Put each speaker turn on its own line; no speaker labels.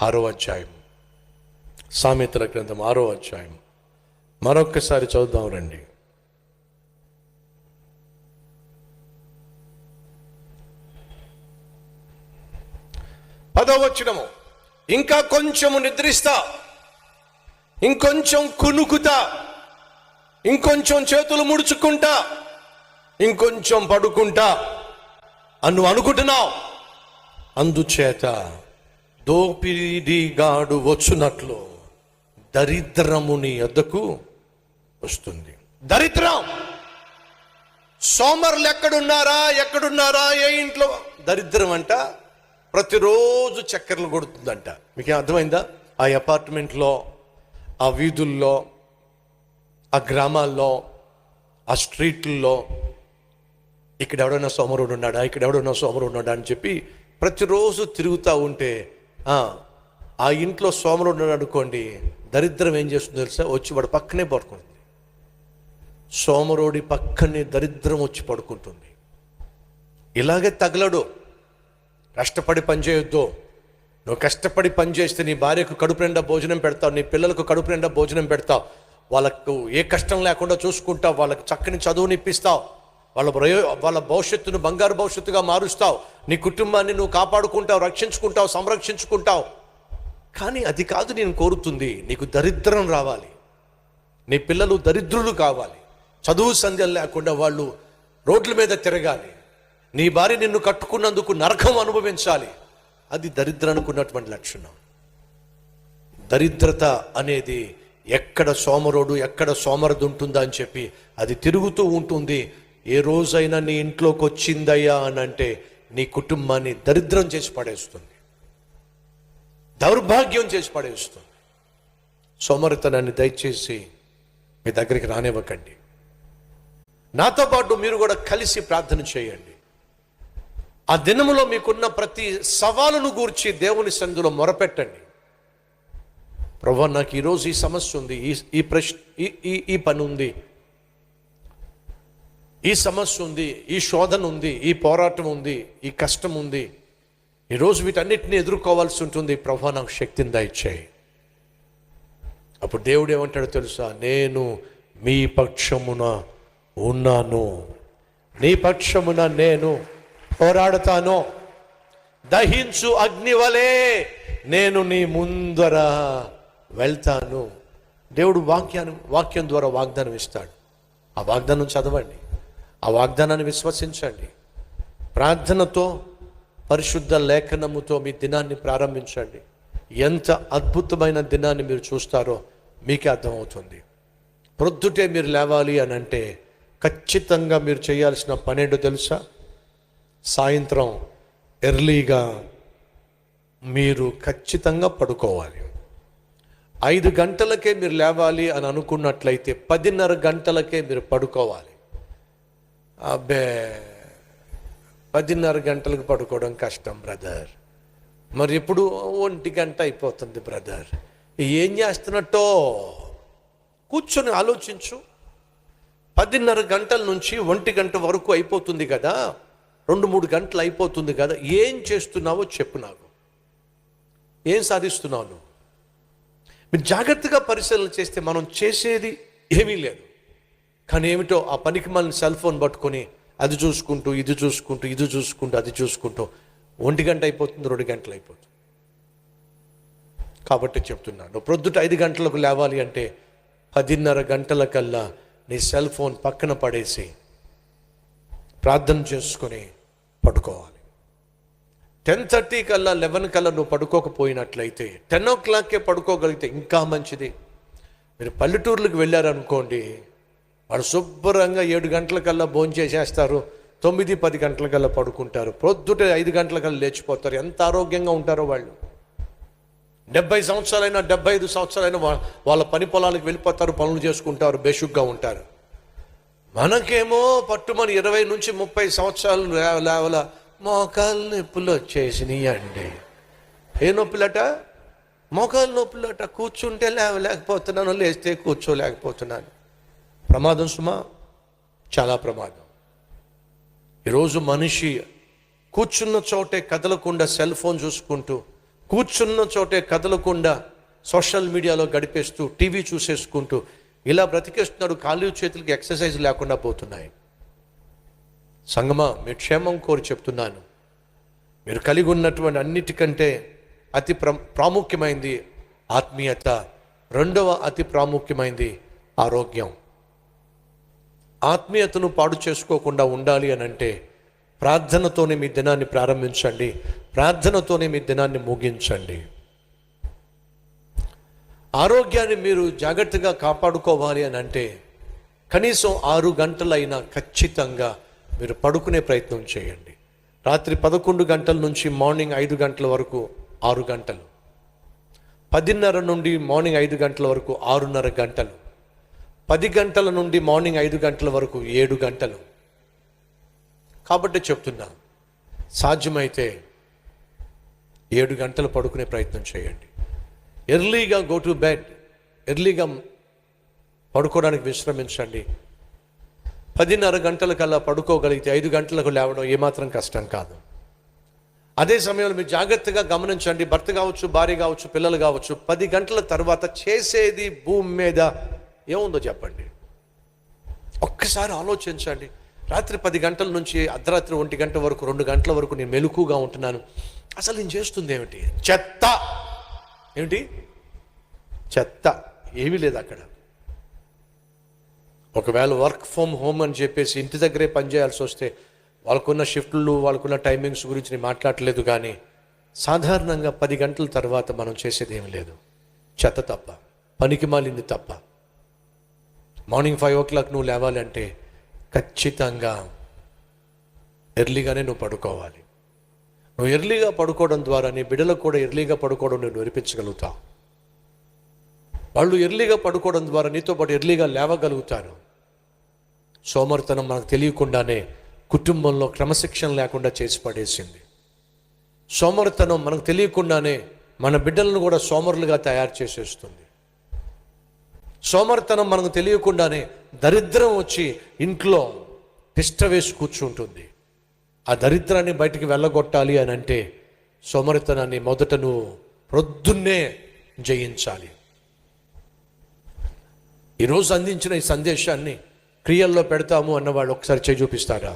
6వ అధ్యాయం, సామెతల గ్రంథం 6వ అధ్యాయం. మరొక్కసారి చదువుదాం రండి. పదవచనము, ఇంకా కొంచెము నిద్రిస్తా, ఇంకొంచెం కునుకుతా, ఇంకొంచెం చేతులు ముడుచుకుంటా, ఇంకొంచెం పడుకుంటా అని నువ్వు అనుకుంటున్నావు. అందుచేత దోపిడిగాడు వచ్చునట్లు దరిద్రము నీ యొద్దకు వస్తుంది. దరిద్రం. సోమరులు ఎక్కడున్నారా? ఏ ఇంట్లో దరిద్రం అంట ప్రతిరోజు చక్కెరలు కొడుతుందంట. మీకేం అర్థమైందా? ఆ అపార్ట్మెంట్లో, ఆ వీధుల్లో, ఆ గ్రామాల్లో, ఆ స్ట్రీట్ల్లో ఇక్కడ ఎవడైనా సోమరుడు ఉన్నాడా అని చెప్పి ప్రతిరోజు తిరుగుతూ ఉంటే ఆ ఇంట్లో సోమరుడు ఉన్నాడు అనుకోండి, దరిద్రం ఏం చేస్తుందో తెలుసా? వచ్చి వాడు పక్కనే పడుకుంటుంది. సోమరుడి పక్కనే దరిద్రం వచ్చి పడుకుంటుంది. ఇలాగే తగలడు. కష్టపడి పనిచేయొద్దు. నువ్వు కష్టపడి పనిచేస్తే నీ భార్యకు కడుపు నిండా భోజనం పెడతావు, నీ పిల్లలకు కడుపు నిండా భోజనం పెడతావు, వాళ్ళకు ఏ కష్టం లేకుండా చూసుకుంటావు, వాళ్ళకు చక్కని చదువునిప్పిస్తావు, వాళ్ళ భవిష్యత్తును బంగారు భవిష్యత్తుగా మారుస్తావు, నీ కుటుంబాన్ని నువ్వు కాపాడుకుంటావు, రక్షించుకుంటావు, సంరక్షించుకుంటావు. కానీ అది కాదు నేను కోరుతుంది. నీకు దరిద్రం రావాలి, నీ పిల్లలు దరిద్రులు కావాలి, చదువు సంధ్యలు లేకుండా వాళ్ళు రోడ్ల మీద తిరగాలి, నీ భార్య నిన్ను కట్టుకున్నందుకు నరకం అనుభవించాలి. అది దరిద్రానికి ఉన్నటువంటి లక్షణం. దరిద్రత అనేది ఎక్కడ సోమరోడు, ఎక్కడ సోమరది ఉంటుందా అని చెప్పి అది తిరుగుతూ ఉంటుంది. ఏ రోజైనా నీ ఇంట్లోకి వచ్చిందయ్యా అని అంటే నీ కుటుంబాన్ని దరిద్రం చేసి పడేస్తుంది, దౌర్భాగ్యం చేసి పడేస్తుంది. సోమరితనాన్ని దయచేసి మీ దగ్గరికి రానివ్వకండి. నాతో పాటు మీరు కూడా కలిసి ప్రార్థన చేయండి. ఆ దినములో మీకున్న ప్రతి సవాలును గూర్చి దేవుని సన్నిధిలో మొరపెట్టండి. ప్రభువా, నాకు ఈరోజు ఈ సమస్య ఉంది, ఈ ప్రశ్న, ఈ పని ఉంది, ఈ సమస్య ఉంది, ఈ శోధన ఉంది, ఈ పోరాటం ఉంది, ఈ కష్టం ఉంది, ఈరోజు వీటన్నిటిని ఎదుర్కోవాల్సి ఉంటుంది. ప్రభువా, నాకు శక్తిని దయచేయి. అప్పుడు దేవుడు ఏమంటాడో తెలుసా? నేను మీ పక్షమున ఉన్నాను, నీ పక్షమున నేను పోరాడుతాను, దహించు అగ్నివలే నేను నీ ముందర వెళ్తాను. దేవుడు వాక్యం ద్వారా వాగ్దానం ఇస్తాడు. ఆ వాగ్దానం చదవండి, ఆ వాగ్దానాన్ని విశ్వసించండి. ప్రార్థనతో, పరిశుద్ధ లేఖనముతో మీ దినాన్ని ప్రారంభించండి. ఎంత అద్భుతమైన దినాన్ని మీరు చూస్తారో మీకే అర్థమవుతుంది. ప్రొద్దుటే మీరు లేవాలి అని అంటే ఖచ్చితంగా మీరు చేయాల్సిన పనేంటో తెలుసా? సాయంత్రం ఎర్లీగా మీరు ఖచ్చితంగా పడుకోవాలి. 5 గంటలకే మీరు లేవాలి అని అనుకున్నట్లయితే 10:30 గంటలకే మీరు పడుకోవాలి. అబ్బే, 10:30 గంటలకు పడుకోవడం కష్టం బ్రదర్. మరి ఎప్పుడు 1 గంట అయిపోతుంది బ్రదర్. ఏం చేస్తున్నట్టో కూర్చొని ఆలోచించు. 10:30 గంటల నుంచి 1 గంట వరకు అయిపోతుంది కదా, 2-3 గంటలు అయిపోతుంది కదా. ఏం చేస్తున్నావో చెప్పు నాకు. ఏం సాధిస్తున్నావు నువ్వు? మీరు జాగ్రత్తగా పరిశీలన చేస్తే మనం చేసేది ఏమీ లేదు. కానీ ఏమిటో ఆ పనికి మనల్ని సెల్ ఫోన్ పట్టుకొని అది చూసుకుంటూ ఇది చూసుకుంటూ అది చూసుకుంటూ 1 గంట అయిపోతుంది, 2 గంటలు అయిపోతుంది. కాబట్టి చెప్తున్నాను, ప్రొద్దుట 5 గంటలకు లేవాలి అంటే 10:30 గంటలకల్లా నీ సెల్ ఫోన్ పక్కన పడేసి ప్రార్థన చేసుకొని పడుకోవాలి. 10:30 కల్లా 11 కల్లా నువ్వు పడుకోకపోయినట్లయితే 10 o'clockకే పడుకోగలిగితే ఇంకా మంచిది. మీరు పల్లెటూర్లకు వెళ్ళారనుకోండి, వాడు శుభ్రంగా 7 గంటలకల్లా భోజనం చేసేస్తారు, 9-10 గంటలకల్లా పడుకుంటారు, ప్రొద్దుట 5 గంటలకల్లా లేచిపోతారు. ఎంత ఆరోగ్యంగా ఉంటారో వాళ్ళు. 70 సంవత్సరాలైనా 75 సంవత్సరాలైనా వాళ్ళ పని పొలాలకు వెళ్ళిపోతారు, పనులు చేసుకుంటారు, బేషుగ్గా ఉంటారు. మనకేమో పట్టుమని 20 నుంచి 30 సంవత్సరాలు లేవల మోకాలు నొప్పులు వచ్చేసినాయి అండి. ఏ నొప్పులట? మోకాలు నొప్పులట. కూర్చుంటే లేవలేకపోతున్నాను, లేస్తే కూర్చోలేకపోతున్నాను. ప్రమాదం సుమా, చాలా ప్రమాదం. ఈరోజు మనిషి కూర్చున్న చోటే కదలకుండా సెల్ ఫోన్ చూసుకుంటూ కూర్చున్న చోటే కదలకుండా సోషల్ మీడియాలో గడిపేస్తూ టీవీ చూసేసుకుంటూ ఇలా బ్రతికేస్తున్నాడు. కాళ్ళు చేతులకి ఎక్సర్సైజ్ లేకుండా పోతున్నాయి. సంగమా, మీ క్షేమం కోరి చెప్తున్నాను. మీరు కలిగి ఉన్నటువంటి అన్నిటికంటే అతి ప్రాముఖ్యమైంది ఆత్మీయత, రెండవ అతి ప్రాముఖ్యమైంది ఆరోగ్యం. ఆత్మీయతను పాడు చేసుకోకుండా ఉండాలి అని అంటే ప్రార్థనతోనే మీ దినాన్ని ప్రారంభించండి, ప్రార్థనతోనే మీ దినాన్ని ముగించండి. ఆరోగ్యాన్ని మీరు జాగ్రత్తగా కాపాడుకోవాలి అని అంటే కనీసం 6 గంటలైనా ఖచ్చితంగా మీరు పడుకునే ప్రయత్నం చేయండి. రాత్రి 11 గంటల నుంచి మార్నింగ్ 5 గంటల వరకు 6 గంటలు, 10:30 నుండి మార్నింగ్ 5 గంటల వరకు 6:30 గంటలు, 10 గంటల నుండి మార్నింగ్ 5 గంటల వరకు 7 గంటలు. కాబట్టి చెప్తున్నా, సాధ్యమైతే 7 గంటలు పడుకునే ప్రయత్నం చేయండి. ఎర్లీగా గో టు బెడ్, ఎర్లీగా పడుకోవడానికి విశ్రమించండి. 10:30 గంటలకల్లా పడుకోగలిగితే 5 గంటలకు లేవడం ఏమాత్రం కష్టం కాదు. అదే సమయంలో మీరు జాగ్రత్తగా గమనించండి, భర్త కావచ్చు, భార్య కావచ్చు, పిల్లలు కావచ్చు, 10 గంటల తర్వాత చేసేది భూమి మీద ఏముందో చెప్పండి. ఒక్కసారి ఆలోచించండి. రాత్రి 10 గంటల నుంచి అర్ధరాత్రి 1 గంట వరకు, 2 గంటల వరకు నేను మెలకుగా ఉంటున్నాను. అసలు నేను చేస్తుంది ఏమిటి? చెత్త. ఏమిటి? చెత్త. ఏమీ లేదు అక్కడ. ఒకవేళ వర్క్ ఫ్రమ్ హోమ్ అని చెప్పేసి ఇంటి దగ్గరే పనిచేయాల్సి వస్తే వాళ్ళకున్న షిఫ్ట్లు, వాళ్ళకున్న టైమింగ్స్ గురించి నేను మాట్లాడలేదు. కానీ సాధారణంగా 10 గంటల తర్వాత మనం చేసేది ఏమి లేదు, చెత్త తప్ప, పనికి మాలింది తప్ప. మార్నింగ్ 5 o'clock నువ్వు లేవాలంటే ఖచ్చితంగా ఎర్లీగానే నువ్వు పడుకోవాలి. నువ్వు ఎర్లీగా పడుకోవడం ద్వారా నీ బిడ్డలకు కూడా ఎర్లీగా పడుకోవడం నువ్వు నేర్పించగలుగుతావు. వాళ్ళు ఎర్లీగా పడుకోవడం ద్వారా నీతో పాటు ఎర్లీగా లేవగలుగుతారు. సోమరితనం మనకు తెలియకుండానే కుటుంబంలో క్రమశిక్షణ లేకుండా చేసి పడేసింది. సోమరితనం మనకు తెలియకుండానే మన బిడ్డలను కూడా సోమరులుగా తయారు చేసేస్తుంది. సోమరితనం మనకు తెలియకుండానే దరిద్రం వచ్చి ఇంట్లో తిష్ట వేసి కూర్చుంటుంది. ఆ దరిద్రాన్ని బయటికి వెళ్ళగొట్టాలి అని అంటే సోమరితనాన్ని మొదట నువ్వు ప్రొద్దున్నే జయించాలి. ఈరోజు అందించిన ఈ సందేశాన్ని క్రియల్లో పెడతాము అన్నవాళ్ళు ఒకసారి చేయి చూపిస్తారా?